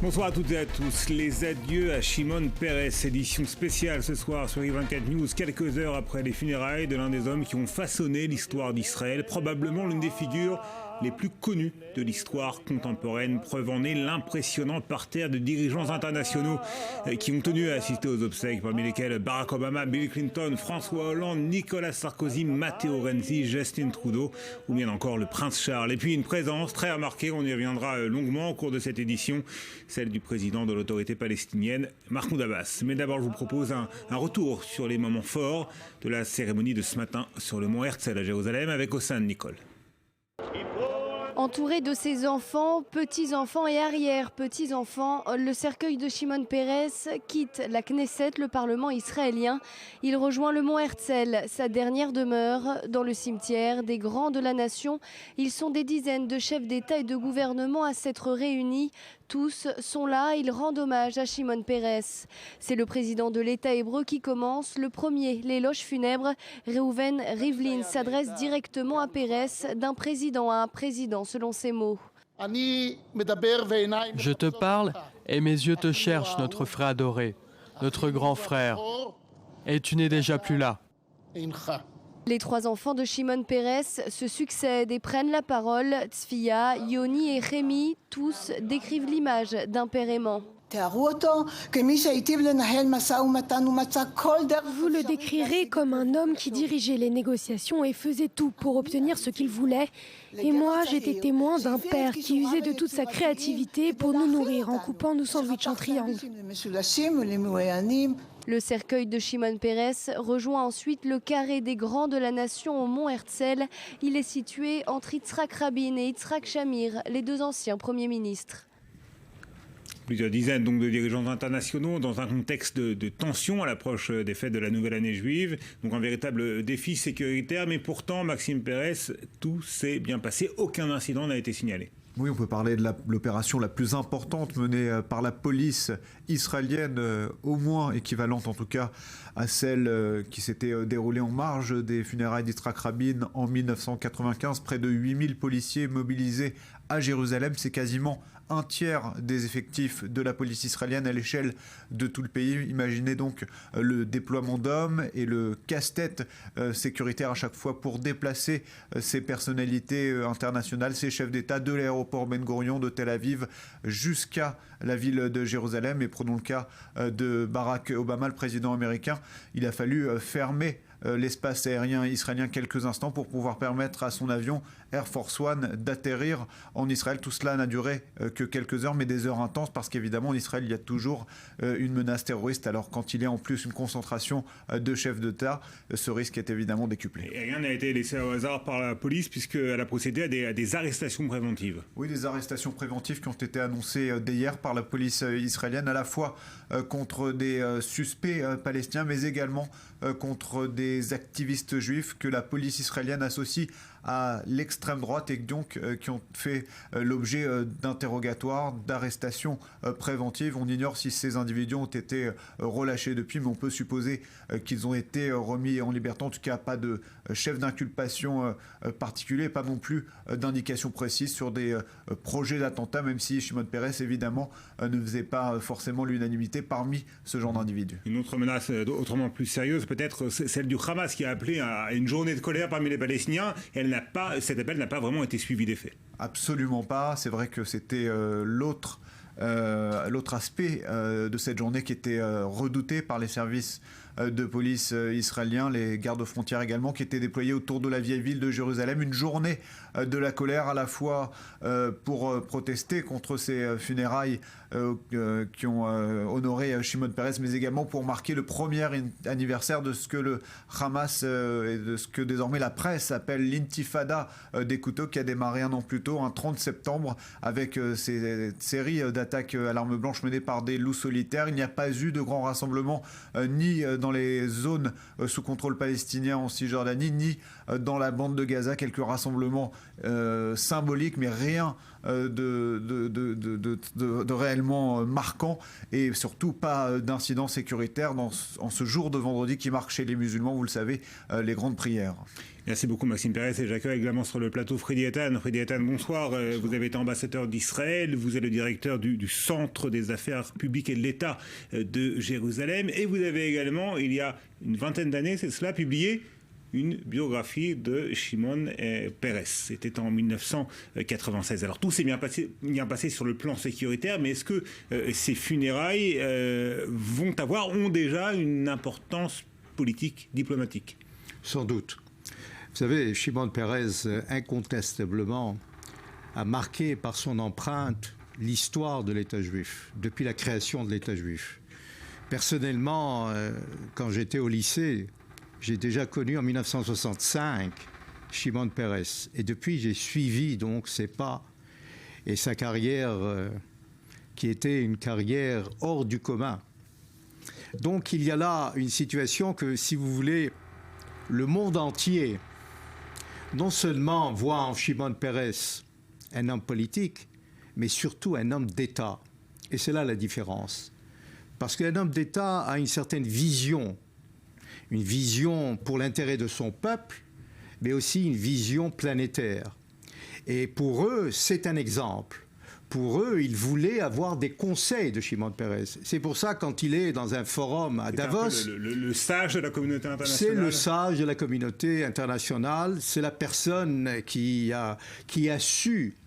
Bonsoir à toutes et à tous. Les adieux à Shimon Peres, édition spéciale ce soir sur i24 News, quelques heures après les funérailles de l'un des hommes qui ont façonné l'histoire d'Israël, probablement l'une des figures les plus connues de l'histoire contemporaine. Preuve en est l'impressionnant parterre de dirigeants internationaux qui ont tenu à assister aux obsèques, parmi lesquels Barack Obama, Bill Clinton, François Hollande, Nicolas Sarkozy, Matteo Renzi, Justin Trudeau ou bien encore le prince Charles. Et puis une présence très remarquée, on y reviendra longuement au cours de cette édition, celle du président de l'autorité palestinienne, Mahmoud Abbas. Mais d'abord, je vous propose un retour sur les moments forts de la cérémonie de ce matin sur le mont Herzl à Jérusalem avec Ossane Nicole. Entouré de ses enfants, petits-enfants et arrière-petits-enfants, le cercueil de Shimon Peres quitte la Knesset, le Parlement israélien. Il rejoint le mont Herzl, sa dernière demeure, dans le cimetière des grands de la nation. Ils sont des dizaines de chefs d'État et de gouvernement à s'être réunis. Tous sont là, ils rendent hommage à Shimon Peres. C'est le président de l'État hébreu qui commence. Le premier, l'éloge funèbre. Reuven Rivlin s'adresse directement à Peres, d'un président à un président, selon ses mots. Je te parle et mes yeux te cherchent, notre frère adoré, notre grand frère. Et tu n'es déjà plus là. Les trois enfants de Shimon Peres se succèdent et prennent la parole. Tzfia, Yoni et Rémi, tous décrivent l'image d'un père aimant. Vous le décrirez comme un homme qui dirigeait les négociations et faisait tout pour obtenir ce qu'il voulait. Et moi, j'étais témoin d'un père qui usait de toute sa créativité pour nous nourrir en coupant nos sandwichs en triangle. Le cercueil de Shimon Peres rejoint ensuite le carré des grands de la nation au mont Herzl. Il est situé entre Yitzhak Rabin et Yitzhak Shamir, les deux anciens premiers ministres. Plusieurs dizaines donc de dirigeants internationaux dans un contexte de tension à l'approche des fêtes de la nouvelle année juive. Donc un véritable défi sécuritaire, mais pourtant, Maxime Peres, tout s'est bien passé. Aucun incident n'a été signalé. Oui, on peut parler de l'opération la plus importante menée par la police israélienne, au moins équivalente en tout cas à celle qui s'était déroulée en marge des funérailles d'Yitzhak Rabin en 1995. Près de 8000 policiers mobilisés à Jérusalem, c'est quasiment un tiers des effectifs de la police israélienne à l'échelle de tout le pays. Imaginez donc le déploiement d'hommes et le casse-tête sécuritaire à chaque fois pour déplacer ces personnalités internationales, ces chefs d'État de l'aéroport Ben Gurion de Tel Aviv jusqu'à la ville de Jérusalem. Et prenons le cas de Barack Obama, le président américain. Il a fallu fermer l'espace aérien israélien quelques instants pour pouvoir permettre à son avion Air Force One d'atterrir en Israël. Tout cela n'a duré que quelques heures, mais des heures intenses, parce qu'évidemment en Israël il y a toujours une menace terroriste. Alors quand il y a en plus une concentration de chefs d'État, ce risque est évidemment décuplé. Et rien n'a été laissé au hasard par la police, puisqu'elle a procédé à des arrestations préventives. Oui, des arrestations préventives qui ont été annoncées dès hier par la police israélienne, à la fois contre des suspects palestiniens, mais également contre des activistes juifs que la police israélienne associe à l'extrême droite et donc qui ont fait l'objet d'interrogatoires, d'arrestations préventives. On ignore si ces individus ont été relâchés depuis, mais on peut supposer qu'ils ont été remis en liberté. En tout cas, pas de chef d'inculpation particulier, pas non plus d'indications précises sur des projets d'attentat, même si Shimon Peres, évidemment, ne faisait pas forcément l'unanimité parmi ce genre d'individus. Une autre menace autrement plus sérieuse, peut-être celle du Hamas, qui a appelé à une journée de colère parmi les Palestiniens. Et cet appel n'a pas vraiment été suivi des faits. Absolument pas. C'est vrai que c'était l'autre aspect de cette journée qui était redouté par les services de police israéliens, les gardes frontières également, qui étaient déployés autour de la vieille ville de Jérusalem. Une journée de la colère, à la fois pour protester contre ces funérailles qui ont honoré Shimon Peres, mais également pour marquer le premier anniversaire de ce que le Hamas et de ce que désormais la presse appelle l'intifada des couteaux, qui a démarré un an plus tôt, un 30 septembre, avec ces séries d'attaques à l'arme blanche menées par des loups solitaires. Il n'y a pas eu de grands rassemblements ni dans les zones sous contrôle palestinien en Cisjordanie, ni dans la bande de Gaza. Quelques rassemblements symboliques, mais rien de réellement marquant, et surtout pas d'incident sécuritaire en ce jour de vendredi qui marque chez les musulmans, vous le savez, les grandes prières. Merci beaucoup Maxime Pérez et j'accueille également sur le plateau Freddy Ethan. Freddy Ethan, bonsoir. Vous avez été ambassadeur d'Israël, vous êtes le directeur du Centre des affaires publiques et de l'État de Jérusalem et vous avez également, il y a une vingtaine d'années, c'est cela, publié une biographie de Shimon Peres. C'était en 1996. Alors tout s'est bien passé sur le plan sécuritaire, mais est-ce que ces funérailles ont déjà une importance politique, diplomatique? Sans doute. Vous savez, Shimon Peres, incontestablement, a marqué par son empreinte l'histoire de l'État juif, depuis la création de l'État juif. Personnellement, quand j'étais au lycée, j'ai déjà connu en 1965 Shimon Peres. Et depuis, j'ai suivi donc ses pas et sa carrière qui était une carrière hors du commun. Donc il y a là une situation que, si vous voulez, le monde entier, non seulement voit en Shimon Peres un homme politique, mais surtout un homme d'État. Et c'est là la différence. Parce qu'un homme d'État a une certaine vision pour l'intérêt de son peuple, mais aussi une vision planétaire. Et pour eux, c'est un exemple. Pour eux, ils voulaient avoir des conseils de Shimon Peres. C'est pour ça, quand il est dans un forum à Davos... Le sage de la communauté internationale. C'est le sage de la communauté internationale. C'est la personne qui a su,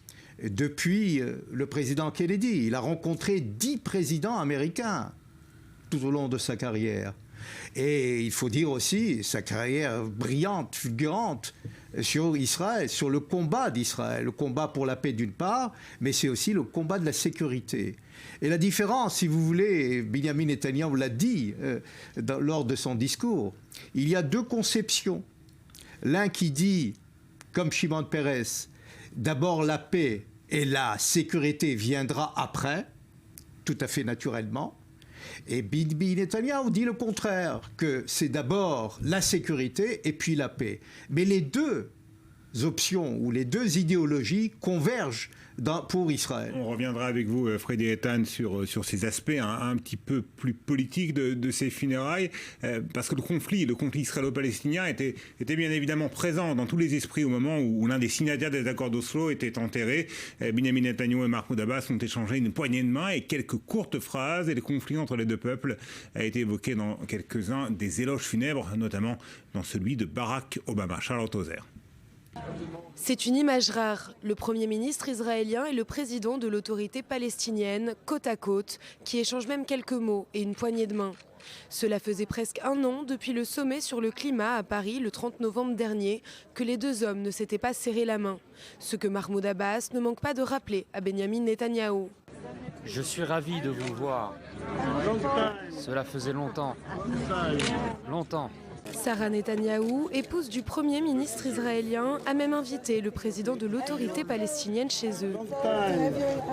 depuis le président Kennedy, il a rencontré 10 présidents américains tout au long de sa carrière. Et il faut dire aussi sa carrière brillante, fulgurante sur Israël, sur le combat d'Israël, le combat pour la paix d'une part, mais c'est aussi le combat de la sécurité. Et la différence, si vous voulez, Benjamin Netanyahou l'a dit lors de son discours, il y a 2 conceptions. L'un qui dit, comme Shimon Peres, d'abord la paix et la sécurité viendra après, tout à fait naturellement. Et Bibi Netanyahou dit le contraire, que c'est d'abord la sécurité et puis la paix. Mais les 2 options ou les 2 idéologies convergent pour Israël. On reviendra avec vous, Freddy Ethan, sur ces aspects un petit peu plus politiques de ces funérailles, parce que le conflit israélo-palestinien était bien évidemment présent dans tous les esprits au moment où l'un des signataires des accords d'Oslo était enterré. Benyamin Netanyahou et Mahmoud Abbas ont échangé une poignée de main et quelques courtes phrases, et le conflit entre les 2 peuples a été évoqué dans quelques-uns des éloges funèbres, notamment dans celui de Barack Obama. Charlotte Ozer. C'est une image rare. Le Premier ministre israélien et le président de l'autorité palestinienne, côte à côte, qui échangent même quelques mots et une poignée de main. Cela faisait presque 1 an depuis le sommet sur le climat à Paris le 30 novembre dernier que les 2 hommes ne s'étaient pas serré la main. Ce que Mahmoud Abbas ne manque pas de rappeler à Benyamin Netanyahou. Je suis ravi de vous voir. Cela faisait longtemps. Longtemps. Sarah Netanyahou, épouse du Premier ministre israélien, a même invité le président de l'autorité palestinienne chez eux.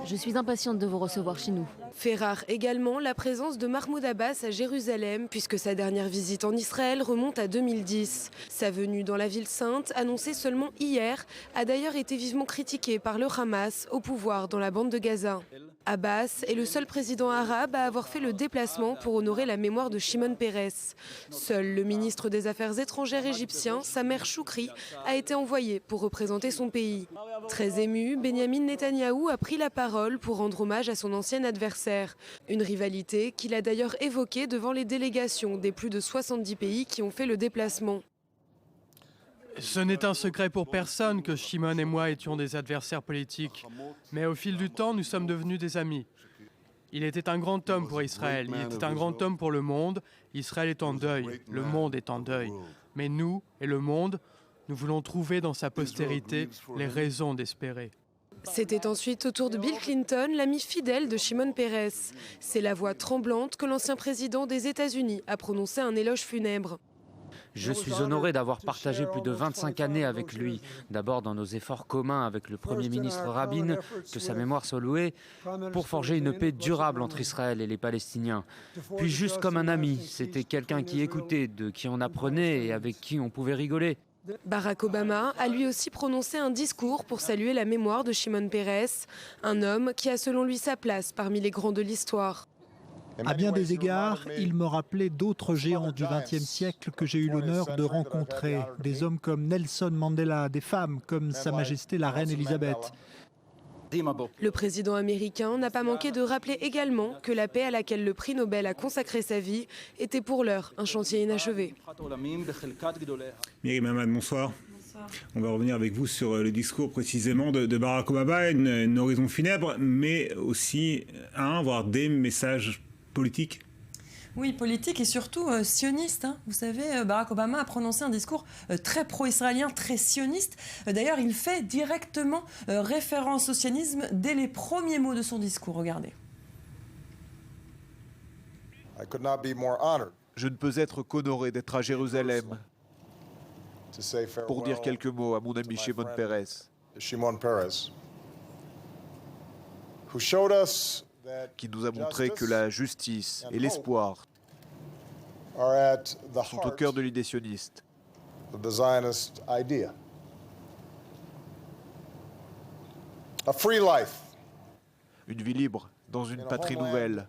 Je suis impatiente de vous recevoir chez nous. Fait rare également la présence de Mahmoud Abbas à Jérusalem, puisque sa dernière visite en Israël remonte à 2010. Sa venue dans la ville sainte, annoncée seulement hier, a d'ailleurs été vivement critiquée par le Hamas au pouvoir dans la bande de Gaza. Abbas est le seul président arabe à avoir fait le déplacement pour honorer la mémoire de Shimon Peres. Seul le ministre des Affaires étrangères égyptien, Samer Choukri, a été envoyé pour représenter son pays. Très ému, Benyamin Netanyahou a pris la parole pour rendre hommage à son ancien adversaire. Une rivalité qu'il a d'ailleurs évoquée devant les délégations des plus de 70 pays qui ont fait le déplacement. Ce n'est un secret pour personne que Shimon et moi étions des adversaires politiques. Mais au fil du temps, nous sommes devenus des amis. Il était un grand homme pour Israël, il était un grand homme pour le monde. Israël est en deuil, le monde est en deuil. Mais nous et le monde, nous voulons trouver dans sa postérité les raisons d'espérer. C'était ensuite au tour de Bill Clinton, l'ami fidèle de Shimon Peres. C'est la voix tremblante que l'ancien président des États-Unis a prononcé un éloge funèbre. Je suis honoré d'avoir partagé plus de 25 années avec lui. D'abord dans nos efforts communs avec le Premier ministre Rabin, que sa mémoire soit louée, pour forger une paix durable entre Israël et les Palestiniens. Puis juste comme un ami, c'était quelqu'un qui écoutait, de qui on apprenait et avec qui on pouvait rigoler. Barack Obama a lui aussi prononcé un discours pour saluer la mémoire de Shimon Peres, un homme qui a selon lui sa place parmi les grands de l'histoire. À bien des égards, il me rappelait d'autres géants du XXe siècle que j'ai eu l'honneur de rencontrer. Des hommes comme Nelson Mandela, des femmes comme Sa Majesté la Reine Elisabeth. Le président américain n'a pas manqué de rappeler également que la paix à laquelle le prix Nobel a consacré sa vie était pour l'heure un chantier inachevé. Myriam Hamad, bonsoir. On va revenir avec vous sur le discours précisément de Barack Obama, une horizon funèbre, mais aussi voire des messages politiques. Oui, politique et surtout sioniste. Vous savez, Barack Obama a prononcé un discours très pro-israélien, très sioniste. D'ailleurs, il fait directement référence au sionisme dès les premiers mots de son discours. Regardez. Je ne peux être qu'honoré d'être à Jérusalem pour dire quelques mots à mon ami Shimon Peres, qui nous a montré que la justice et l'espoir sont au cœur de l'idée sioniste. Une vie libre dans une patrie nouvelle.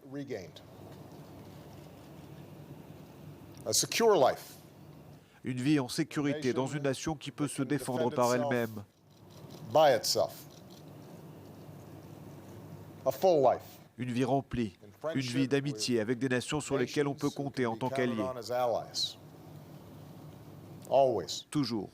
Une vie en sécurité dans une nation qui peut se défendre par elle-même. Une vie remplie, une vie d'amitié avec des nations sur lesquelles on peut compter en tant qu'alliés. Toujours.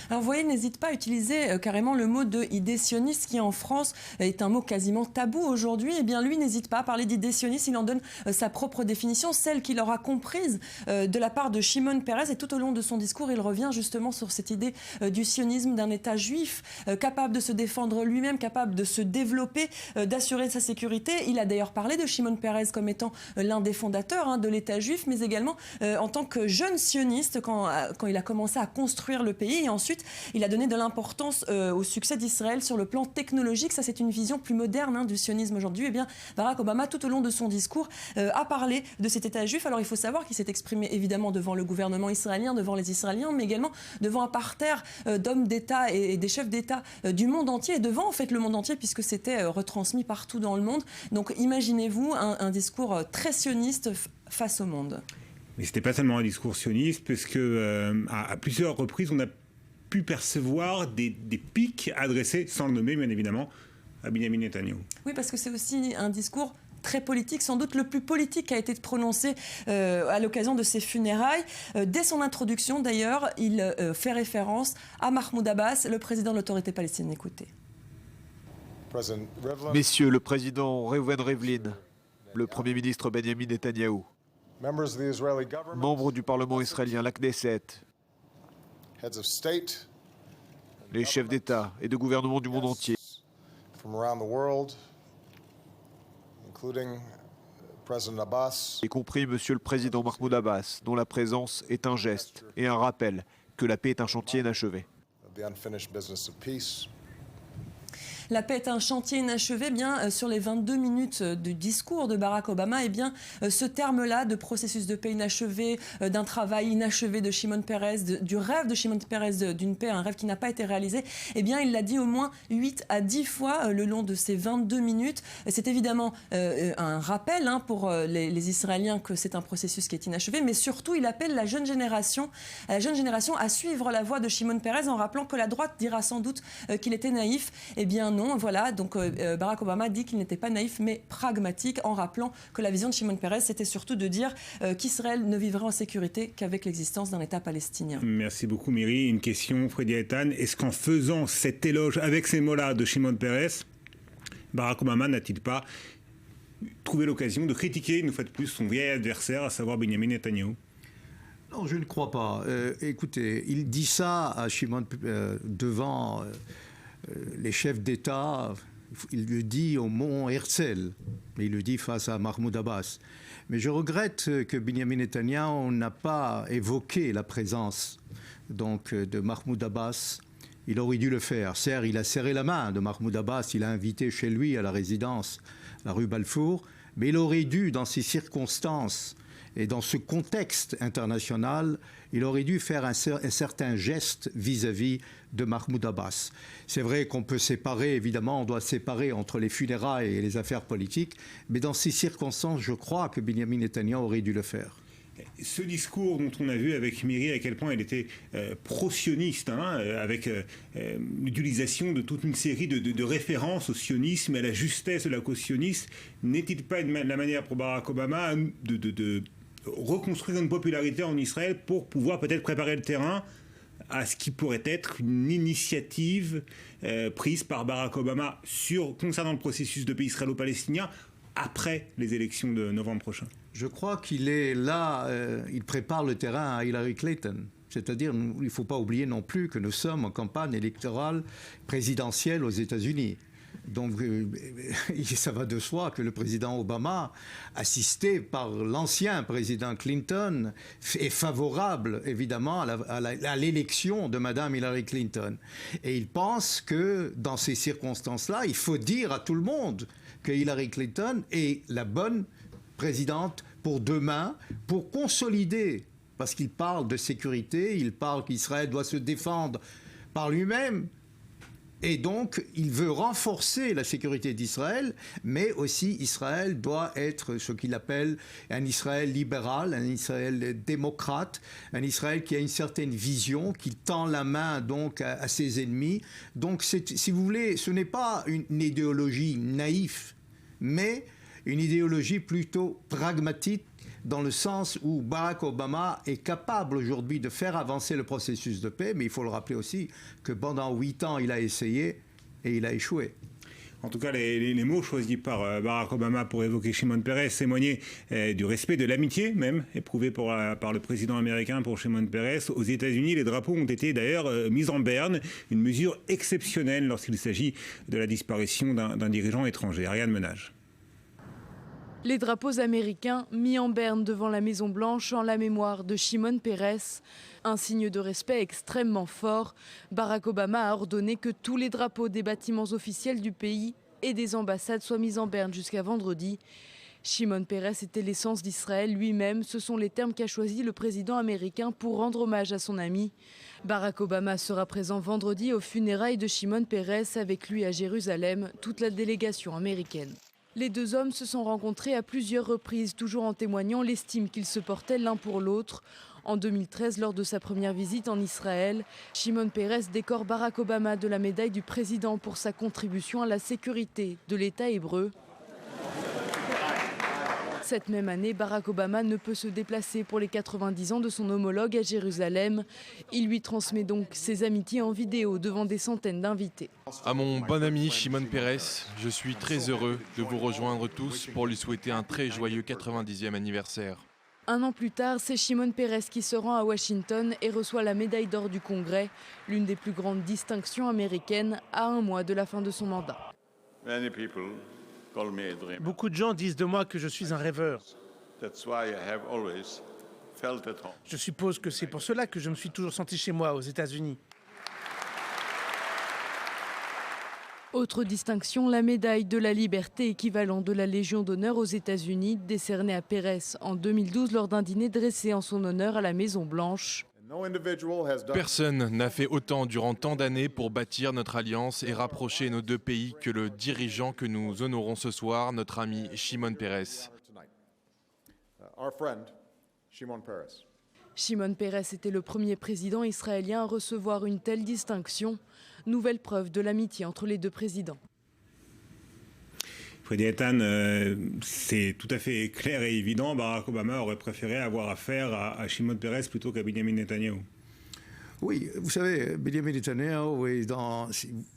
Alors vous voyez, il n'hésite pas à utiliser carrément le mot de idée sioniste qui en France est un mot quasiment tabou aujourd'hui. Eh bien lui n'hésite pas à parler d'idée sioniste, il en donne sa propre définition, celle qu'il aura comprise de la part de Shimon Peres. Et tout au long de son discours, il revient justement sur cette idée du sionisme, d'un État juif capable de se défendre lui-même, capable de se développer, d'assurer sa sécurité. Il a d'ailleurs parlé de Shimon Peres comme étant l'un des fondateurs de l'État juif, mais également en tant que jeune sioniste quand il a commencé à construire le pays. Et ensuite, il a donné de l'importance au succès d'Israël sur le plan technologique. Ça, c'est une vision plus moderne du sionisme aujourd'hui. Eh bien, Barack Obama, tout au long de son discours, a parlé de cet État juif. Alors, il faut savoir qu'il s'est exprimé évidemment devant le gouvernement israélien, devant les Israéliens, mais également devant un parterre d'hommes d'État et des chefs d'État du monde entier, et devant en fait le monde entier, puisque c'était retransmis partout dans le monde. Donc, imaginez-vous un discours très sioniste face au monde. Mais ce n'était pas seulement un discours sioniste, puisque à plusieurs reprises, on a pu percevoir des pics adressés, sans le nommer bien évidemment, à Benjamin Netanyahou. Oui, parce que c'est aussi un discours très politique, sans doute le plus politique qui a été prononcé à l'occasion de ses funérailles. Dès son introduction, d'ailleurs, il fait référence à Mahmoud Abbas, le président de l'autorité palestinienne. Écoutez. Messieurs le président Reuven Rivlin, le Premier ministre Benjamin Netanyahou, membres du Parlement israélien, la Knesset, les chefs d'État et de gouvernement du monde entier, y compris Monsieur le Président Mahmoud Abbas, dont la présence est un geste et un rappel que la paix est un chantier inachevé. La paix est un chantier inachevé. Bien, sur les 22 minutes du discours de Barack Obama, eh bien, ce terme-là de processus de paix inachevé, d'un travail inachevé de Shimon Peres, du rêve de Shimon Peres d'une paix, un rêve qui n'a pas été réalisé, eh bien, il l'a dit au moins 8 à 10 fois le long de ces 22 minutes. C'est évidemment un rappel pour les Israéliens que c'est un processus qui est inachevé, mais surtout, il appelle la jeune génération à suivre la voie de Shimon Peres en rappelant que la droite dira sans doute qu'il était naïf. Eh bien, non, voilà, donc Barack Obama dit qu'il n'était pas naïf mais pragmatique, en rappelant que la vision de Shimon Peres c'était surtout de dire qu'Israël ne vivrait en sécurité qu'avec l'existence d'un État palestinien. Merci beaucoup Myri. Une question, Freddy Ethan. Est-ce qu'en faisant cet éloge avec ces mots-là de Shimon Peres, Barack Obama n'a-t-il pas trouvé l'occasion de critiquer une fois de plus son vieil adversaire, à savoir Benjamin Netanyahou? Non, je ne crois pas. Écoutez, il dit ça à Shimon devant les chefs d'État, il le dit au mont Herzl, mais il le dit face à Mahmoud Abbas. Mais je regrette que Benjamin Netanyahou n'a pas évoqué la présence de Mahmoud Abbas. Il aurait dû le faire. Certes, il a serré la main de Mahmoud Abbas, il l'a invité chez lui à la résidence, la rue Balfour, mais il aurait dû, dans ces circonstances, Et dans ce contexte international, il aurait dû faire un certain geste vis-à-vis de Mahmoud Abbas. C'est vrai qu'on peut séparer, évidemment, on doit séparer entre les funérailles et les affaires politiques, mais dans ces circonstances, je crois que Benjamin Netanyahu aurait dû le faire. Ce discours dont on a vu avec Miri à quel point elle était pro-sioniste, avec l'utilisation de toute une série de références au sionisme et à la justesse de la cause sioniste, n'est-il pas la manière pour Barack Obama de reconstruire une popularité en Israël pour pouvoir peut-être préparer le terrain à ce qui pourrait être une initiative prise par Barack Obama concernant le processus de paix israélo-palestinien après les élections de novembre prochain? Je crois qu'il est là, il prépare le terrain à Hillary Clinton. C'est-à-dire, il ne faut pas oublier non plus que nous sommes en campagne électorale présidentielle aux États-Unis. Donc, ça va de soi que le président Obama, assisté par l'ancien président Clinton, est favorable, évidemment, à l'élection de Madame Hillary Clinton. Et il pense que, dans ces circonstances-là, il faut dire à tout le monde que Hillary Clinton est la bonne présidente pour demain, pour consolider, parce qu'il parle de sécurité, il parle qu'Israël doit se défendre par lui-même, et donc il veut renforcer la sécurité d'Israël, mais aussi Israël doit être ce qu'il appelle un Israël libéral, un Israël démocrate, un Israël qui a une certaine vision, qui tend la main donc à ses ennemis. Donc si vous voulez, ce n'est pas une idéologie naïve, mais une idéologie plutôt pragmatique, dans le sens où Barack Obama est capable aujourd'hui de faire avancer le processus de paix, mais il faut le rappeler aussi que pendant 8 ans, il a essayé et il a échoué. En tout cas, les mots choisis par Barack Obama pour évoquer Shimon Peres témoignaient du respect, de l'amitié même, éprouvé par le président américain pour Shimon Peres. Aux États-Unis, les drapeaux ont été d'ailleurs mis en berne, une mesure exceptionnelle lorsqu'il s'agit de la disparition d'un dirigeant étranger. Ariane Menage. Les drapeaux américains mis en berne devant la Maison-Blanche en la mémoire de Shimon Peres. Un signe de respect extrêmement fort. Barack Obama a ordonné que tous les drapeaux des bâtiments officiels du pays et des ambassades soient mis en berne jusqu'à vendredi. Shimon Peres était l'essence d'Israël lui-même. Ce sont les termes qu'a choisi le président américain pour rendre hommage à son ami. Barack Obama sera présent vendredi aux funérailles de Shimon Peres, avec lui à Jérusalem toute la délégation américaine. Les deux hommes se sont rencontrés à plusieurs reprises, toujours en témoignant l'estime qu'ils se portaient l'un pour l'autre. En 2013, lors de sa première visite en Israël, Shimon Peres décore Barack Obama de la médaille du président pour sa contribution à la sécurité de l'État hébreu. Cette même année, Barack Obama ne peut se déplacer pour les 90 ans de son homologue à Jérusalem. Il lui transmet donc ses amitiés en vidéo devant des centaines d'invités. À mon bon ami Shimon Peres, je suis très heureux de vous rejoindre tous pour lui souhaiter un très joyeux 90e anniversaire. Un an plus tard, c'est Shimon Peres qui se rend à Washington et reçoit la médaille d'or du Congrès, l'une des plus grandes distinctions américaines à un mois de la fin de son mandat. Beaucoup de gens disent de moi que je suis un rêveur. Je suppose que c'est pour cela que je me suis toujours senti chez moi aux États-Unis. Autre distinction, la médaille de la liberté, équivalent de la Légion d'honneur aux États-Unis, décernée à Peres en 2012 lors d'un dîner dressé en son honneur à la Maison-Blanche. Personne n'a fait autant durant tant d'années pour bâtir notre alliance et rapprocher nos deux pays que le dirigeant que nous honorons ce soir, notre ami Shimon Peres. Shimon Peres était le premier président israélien à recevoir une telle distinction, nouvelle preuve de l'amitié entre les deux présidents. Freddy Ethan, c'est tout à fait clair et évident. Barack Obama aurait préféré avoir affaire à Shimon Peres plutôt qu'à Benjamin Netanyahu. Oui, vous savez, Benjamin Netanyahu,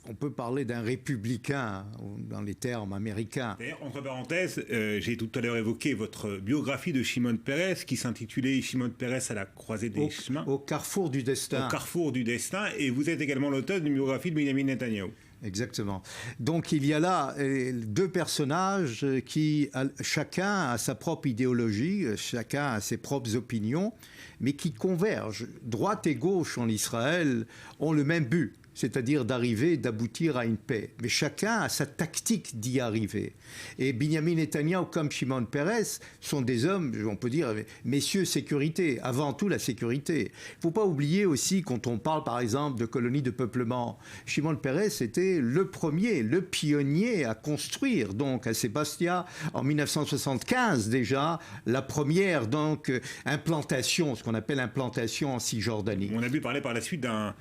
on peut parler d'un républicain dans les termes américains. D'ailleurs, entre parenthèses, j'ai tout à l'heure évoqué votre biographie de Shimon Peres qui s'intitulait Shimon Peres à la croisée des chemins. Au carrefour du destin. Au carrefour du destin. Et vous êtes également l'auteur d'une biographie de Benjamin Netanyahu. Exactement. Donc il y a là deux personnages qui, chacun a sa propre idéologie, chacun a ses propres opinions, mais qui convergent. Droite et gauche en Israël ont le même but, c'est-à-dire d'aboutir à une paix. Mais chacun a sa tactique d'y arriver. Et Benjamin Netanyahu comme Shimon Peres sont des hommes, on peut dire, messieurs sécurité, avant tout la sécurité. Il ne faut pas oublier aussi, quand on parle par exemple de colonies de peuplement, Shimon Peres était le premier, le pionnier à construire, donc à Sébastia, en 1975 déjà, la première donc implantation, ce qu'on appelle implantation en Cisjordanie. On a vu parler par la suite d'un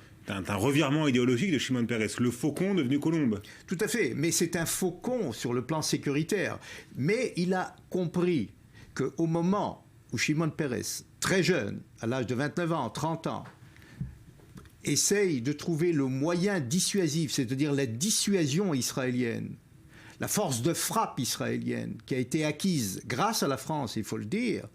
revirement idéologique de Shimon Peres, le faucon devenu colombe. Tout à fait, mais c'est un faucon sur le plan sécuritaire. Mais il a compris qu'au moment où Shimon Peres, très jeune, à l'âge de 29 ans, 30 ans, essaye de trouver le moyen dissuasif, c'est-à-dire la dissuasion israélienne, la force de frappe israélienne qui a été acquise grâce à la France, il faut le dire,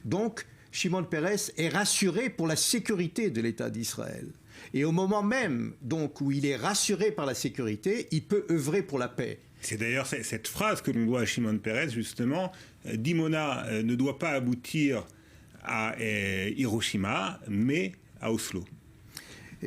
donc Shimon Peres est rassuré pour la sécurité de l'État d'Israël. Et au moment même donc, où il est rassuré par la sécurité, il peut œuvrer pour la paix. C'est d'ailleurs cette phrase que l'on doit à Shimon Peres, justement. Dimona ne doit pas aboutir à Hiroshima, mais à Oslo.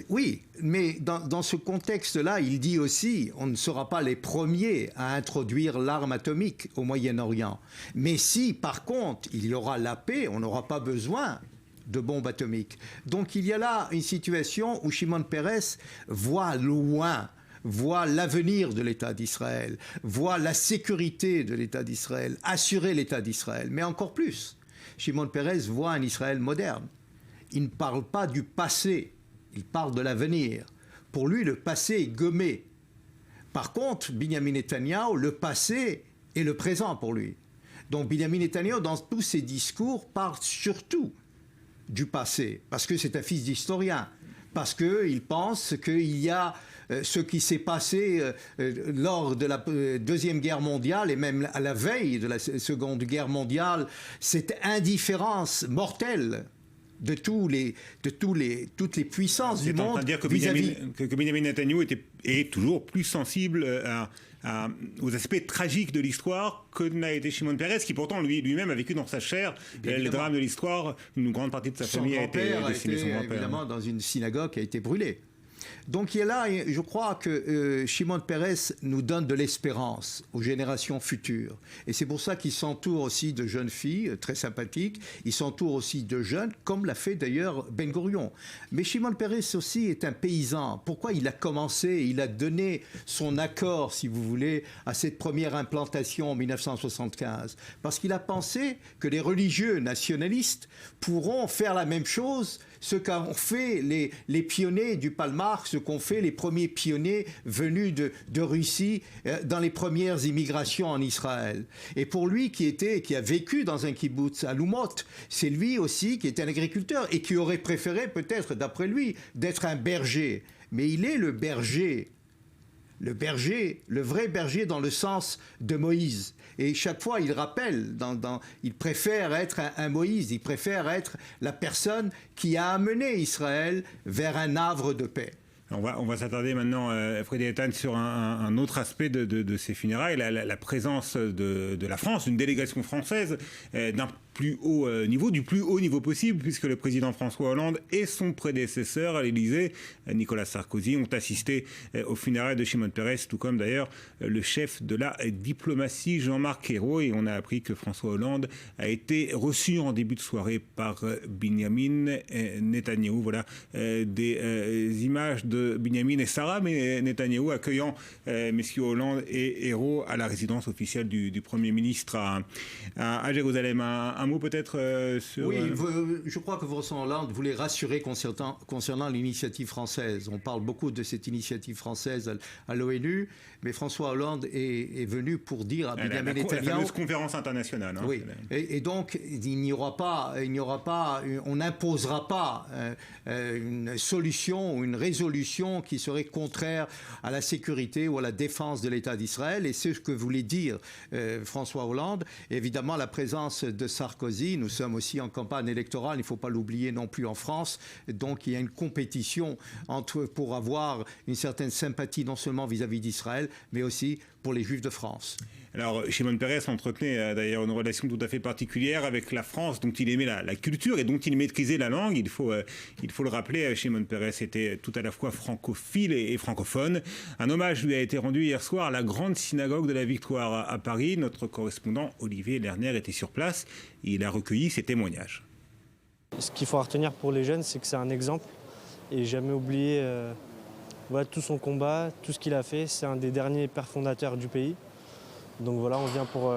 Oui, mais dans ce contexte-là, il dit aussi, on ne sera pas les premiers à introduire l'arme atomique au Moyen-Orient. Mais si, par contre, il y aura la paix, on n'aura pas besoin de bombes atomiques. Donc il y a là une situation où Shimon Peres voit loin, voit l'avenir de l'État d'Israël, voit la sécurité de l'État d'Israël, assurer l'État d'Israël. Mais encore plus, Shimon Peres voit un Israël moderne. Il ne parle pas du passé, il parle de l'avenir. Pour lui, le passé est gommé. Par contre, Benjamin Netanyahu, le passé est le présent pour lui. Donc Benjamin Netanyahu, dans tous ses discours, parle surtout du passé, parce que c'est un fils d'historien, parce qu'il pense qu'il y a ce qui s'est passé lors de la Deuxième Guerre mondiale et même à la veille de la Seconde Guerre mondiale, cette indifférence mortelle de toutes les puissances du monde. C'est en train de dire que Benjamin Netanyahu est toujours plus sensible aux aspects tragiques de l'histoire que n'a été Shimon Peres, qui pourtant lui-même a vécu dans sa chair les drames de l'histoire. Une grande partie de sa famille a été décimée. Son grand-père évidemment dans une synagogue qui a été brûlée. Donc il y a là, je crois que Shimon Peres nous donne de l'espérance aux générations futures. Et c'est pour ça qu'il s'entoure aussi de jeunes filles très sympathiques. Il s'entoure aussi de jeunes, comme l'a fait d'ailleurs Ben Gurion. Mais Shimon Peres aussi est un paysan. Pourquoi il a commencé, il a donné son accord, si vous voulez, à cette première implantation en 1975 ? Parce qu'il a pensé que les religieux nationalistes pourront faire la même chose, ce qu'ont fait les pionniers du Palmar, ce qu'ont fait les premiers pionniers venus de Russie dans les premières immigrations en Israël. Et pour lui qui a vécu dans un kibbutz à Lumot, c'est lui aussi qui était un agriculteur et qui aurait préféré peut-être, d'après lui, d'être un berger. Mais il est le berger. Le berger, le vrai berger dans le sens de Moïse. Et chaque fois, il rappelle, il préfère être un Moïse, il préfère être la personne qui a amené Israël vers un havre de paix. On va s'attarder maintenant, Frédéric Ethan, sur un autre aspect de ces funérailles, la présence de la France, une délégation française d'un plus haut niveau, du plus haut niveau possible, puisque le président François Hollande et son prédécesseur à l'Élysée, Nicolas Sarkozy, ont assisté aux funérailles de Shimon Peres, tout comme d'ailleurs le chef de la diplomatie, Jean-Marc Ayrault. Et on a appris que François Hollande a été reçu en début de soirée par Benjamin Netanyahu. Voilà des images de Benjamin et Sarah Netanyahu accueillant messieurs Hollande et Ayrault à la résidence officielle du Premier ministre à Jérusalem. Un mot peut-être sur... Oui, je crois que François Hollande voulait rassurer concernant l'initiative française. On parle beaucoup de cette initiative française à l'ONU, mais François Hollande est venu pour dire à Benjamin Netanyahu... La fameuse conférence internationale. Hein, oui, et donc on n'imposera pas une solution ou une résolution qui serait contraire à la sécurité ou à la défense de l'État d'Israël. Et c'est ce que voulait dire François Hollande. Et évidemment, la présence de Sarkozy, nous sommes aussi en campagne électorale, il ne faut pas l'oublier non plus en France. Donc il y a une compétition pour avoir une certaine sympathie non seulement vis-à-vis d'Israël, mais aussi pour les Juifs de France. Alors, Shimon Peres entretenait d'ailleurs une relation tout à fait particulière avec la France, dont il aimait la culture et dont il maîtrisait la langue. Il faut le rappeler, Shimon Peres était tout à la fois francophile et francophone. Un hommage lui a été rendu hier soir à la grande synagogue de la Victoire à Paris. Notre correspondant Olivier Lerner était sur place et il a recueilli ses témoignages. Ce qu'il faut retenir pour les jeunes, c'est que c'est un exemple et jamais oublier tout son combat, tout ce qu'il a fait. C'est un des derniers pères fondateurs du pays. Donc voilà, on vient pour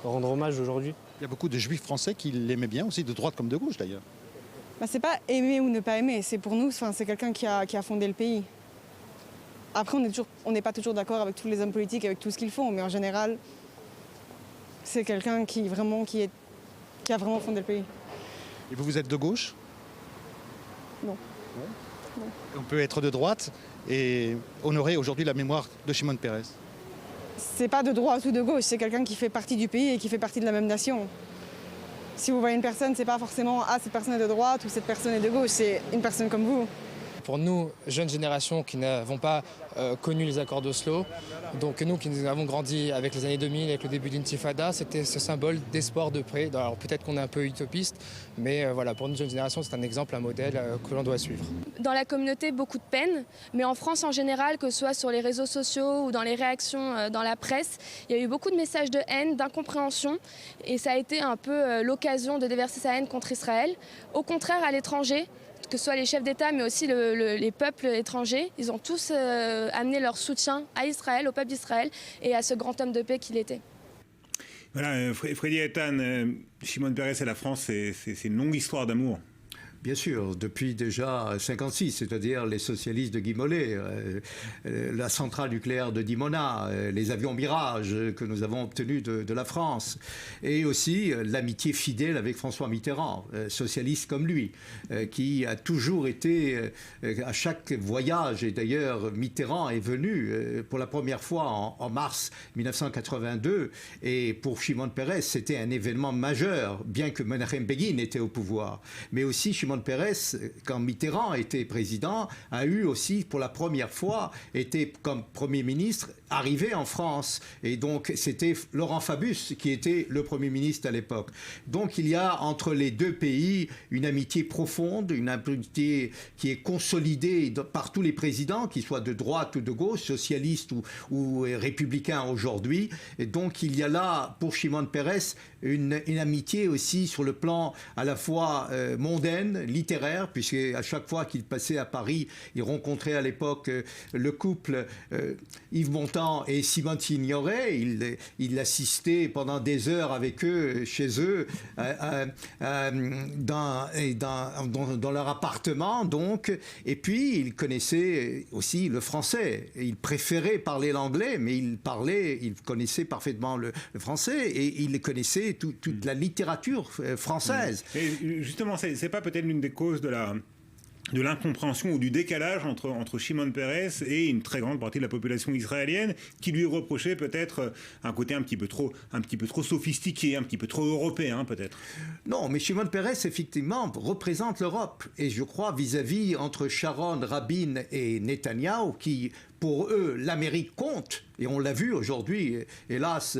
rendre hommage aujourd'hui. Il y a beaucoup de juifs français qui l'aimaient bien, aussi de droite comme de gauche d'ailleurs. C'est pas aimer ou ne pas aimer, c'est pour nous, c'est quelqu'un qui a fondé le pays. Après, on n'est pas toujours d'accord avec tous les hommes politiques, avec tout ce qu'ils font, mais en général, c'est quelqu'un qui a vraiment fondé le pays. Et vous êtes de gauche? Non. Ouais. Non. On peut être de droite et honorer aujourd'hui la mémoire de Shimon Peres. C'est pas de droite ou de gauche, c'est quelqu'un qui fait partie du pays et qui fait partie de la même nation. Si vous voyez une personne, c'est pas forcément cette personne est de droite ou cette personne est de gauche, c'est une personne comme vous. Pour nous, jeunes générations qui n'avons pas connu les accords d'Oslo, donc nous qui nous avons grandi avec les années 2000, avec le début de l'Intifada, c'était ce symbole d'espoir, de paix. Alors peut-être qu'on est un peu utopiste, mais voilà, pour une jeune génération, c'est un exemple, un modèle que l'on doit suivre. Dans la communauté, beaucoup de peine, mais en France en général, que ce soit sur les réseaux sociaux ou dans les réactions dans la presse, il y a eu beaucoup de messages de haine, d'incompréhension, et ça a été un peu l'occasion de déverser sa haine contre Israël. Au contraire, à l'étranger, que ce soit les chefs d'État, mais aussi les peuples étrangers, ils ont tous amené leur soutien à Israël, au peuple d'Israël et à ce grand homme de paix qu'il était. Voilà, Freddy Ethan, Shimon Peres et la France, c'est une longue histoire d'amour. Bien sûr, depuis déjà 56, c'est-à-dire les socialistes de Guy Mollet, la centrale nucléaire de Dimona, les avions Mirage que nous avons obtenus de la France, et aussi l'amitié fidèle avec François Mitterrand, socialiste comme lui, qui a toujours été à chaque voyage, et d'ailleurs Mitterrand est venu pour la première fois en mars 1982, et pour Shimon Peres, c'était un événement majeur, bien que Menachem Begin était au pouvoir, mais aussi Shimon Peres, quand Mitterrand était président, a eu aussi pour la première fois été comme Premier ministre arrivé en France. Et donc c'était Laurent Fabius qui était le Premier ministre à l'époque. Donc il y a entre les deux pays une amitié profonde, une amitié qui est consolidée par tous les présidents, qu'ils soient de droite ou de gauche, socialistes ou républicains aujourd'hui. Et donc il y a là pour Shimon Peres une amitié aussi sur le plan à la fois mondaine, littéraire, puisque à chaque fois qu'il passait à Paris, il rencontrait à l'époque le couple Yves Montand et Simone Signoret. Il assistait pendant des heures avec eux, chez eux, dans leur appartement, donc. Et puis, il connaissait aussi le français. Il préférait parler l'anglais, mais il connaissait parfaitement le français et il connaissait toute la littérature française. Et justement, c'est pas peut-être l'une des causes de l'incompréhension ou du décalage entre Shimon Peres et une très grande partie de la population israélienne qui lui reprochait peut-être un côté un petit peu trop sophistiqué, un petit peu trop européen peut-être. Non, mais Shimon Peres effectivement représente l'Europe et je crois vis-à-vis entre Sharon, Rabin et Netanyahou qui pour eux, l'Amérique compte, et on l'a vu aujourd'hui. Hélas,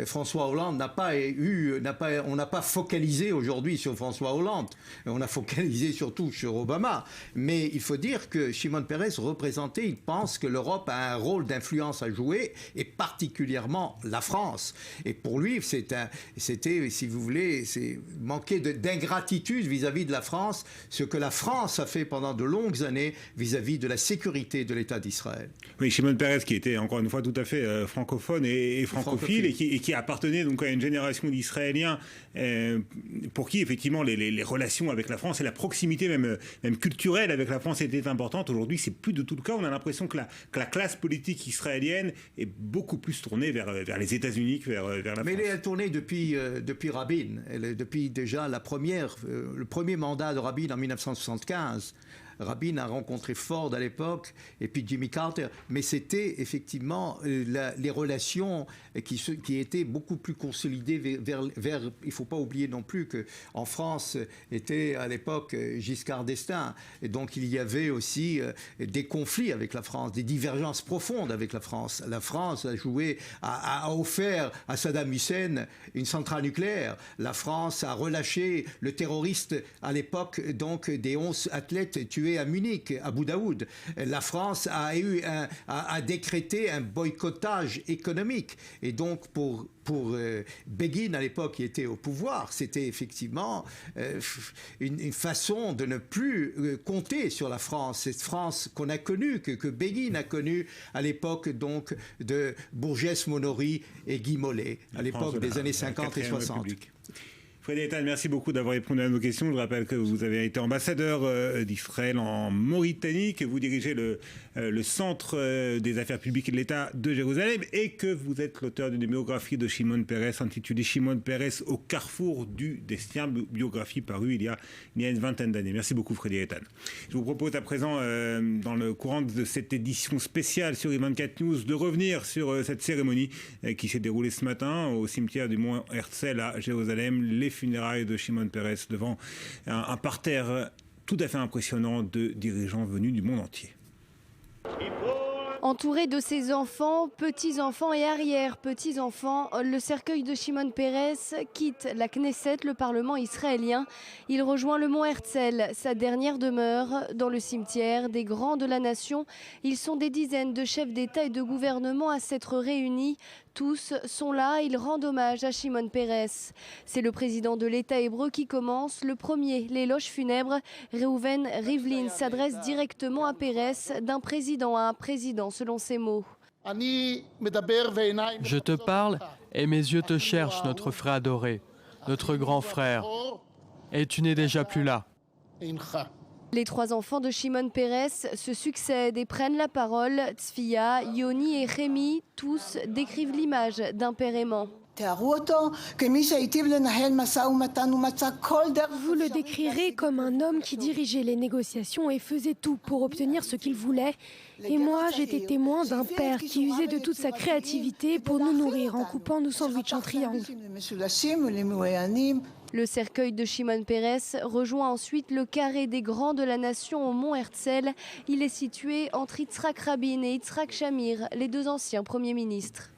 François Hollande on n'a pas focalisé aujourd'hui sur François Hollande. On a focalisé surtout sur Obama. Mais il faut dire que Shimon Peres représentait, il pense que l'Europe a un rôle d'influence à jouer, et particulièrement la France. Et pour lui, c'était, si vous voulez, c'est manquer d'ingratitude vis-à-vis de la France, ce que la France a fait pendant de longues années vis-à-vis de la sécurité de l'État d'Israël. Oui, Shimon Peres qui était encore une fois tout à fait francophone et francophile et qui appartenait donc à une génération d'Israéliens pour qui effectivement les relations avec la France et la proximité même culturelle avec la France étaient importantes. Aujourd'hui, c'est plus du tout le cas. On a l'impression que la classe politique israélienne est beaucoup plus tournée vers les États-Unis que vers la France. Mais elle est tournée depuis Rabin. Depuis déjà le premier mandat de Rabin en 1975. Rabin a rencontré Ford à l'époque et puis Jimmy Carter. Mais c'était effectivement les relations qui étaient beaucoup plus consolidées vers il ne faut pas oublier non plus qu'en France était à l'époque Giscard d'Estaing. Et donc il y avait aussi des conflits avec la France, des divergences profondes avec la France. La France a offert à Saddam Hussein une centrale nucléaire. La France a relâché le terroriste à l'époque donc des 11 athlètes tués à Munich, à Abu Daoud. La France a décrété un boycottage économique. Et donc pour Begin à l'époque qui était au pouvoir, c'était effectivement une façon de ne plus compter sur la France, cette France qu'on a connue, que Begin a connue à l'époque donc de Bourgès-Monory et Guy Mollet, à l'époque des années 50 et 60. Frédéric Ethan, merci beaucoup d'avoir répondu à nos questions. Je rappelle que vous avez été ambassadeur d'Israël en Mauritanie, que vous dirigez le Centre des affaires publiques et de l'État de Jérusalem et que vous êtes l'auteur d'une biographie de Shimon Peres intitulée Shimon Peres au carrefour du destin, biographie parue il y a une vingtaine d'années. Merci beaucoup Frédéric Ethan. Je vous propose à présent, dans le courant de cette édition spéciale sur I24 News, de revenir sur cette cérémonie qui s'est déroulée ce matin au cimetière du Mont Herzl à Jérusalem. Les funérailles de Shimon Peres devant un parterre tout à fait impressionnant de dirigeants venus du monde entier. Entouré de ses enfants, petits-enfants et arrière-petits-enfants, le cercueil de Shimon Peres quitte la Knesset, le Parlement israélien. Il rejoint le Mont Herzl, sa dernière demeure, dans le cimetière des grands de la nation. Ils sont des dizaines de chefs d'État et de gouvernement à s'être réunis. Tous sont là, ils rendent hommage à Shimon Peres. C'est le président de l'État hébreu qui commence. Le premier, l'éloge funèbre. Reuven Rivlin s'adresse directement à Peres, d'un président à un président, selon ses mots. Je te parle et mes yeux te cherchent, notre frère adoré, notre grand frère. Et tu n'es déjà plus là. Les trois enfants de Shimon Peres se succèdent et prennent la parole. Tzfia, Yoni et Rémi, tous décrivent l'image d'un père aimant. Vous le décrirez comme un homme qui dirigeait les négociations et faisait tout pour obtenir ce qu'il voulait. Et moi, j'étais témoin d'un père qui usait de toute sa créativité pour nous nourrir en coupant nos sandwichs en triangle. Le cercueil de Shimon Peres rejoint ensuite le carré des grands de la nation au Mont Herzl. Il est situé entre Yitzhak Rabin et Yitzhak Shamir, les deux anciens premiers ministres.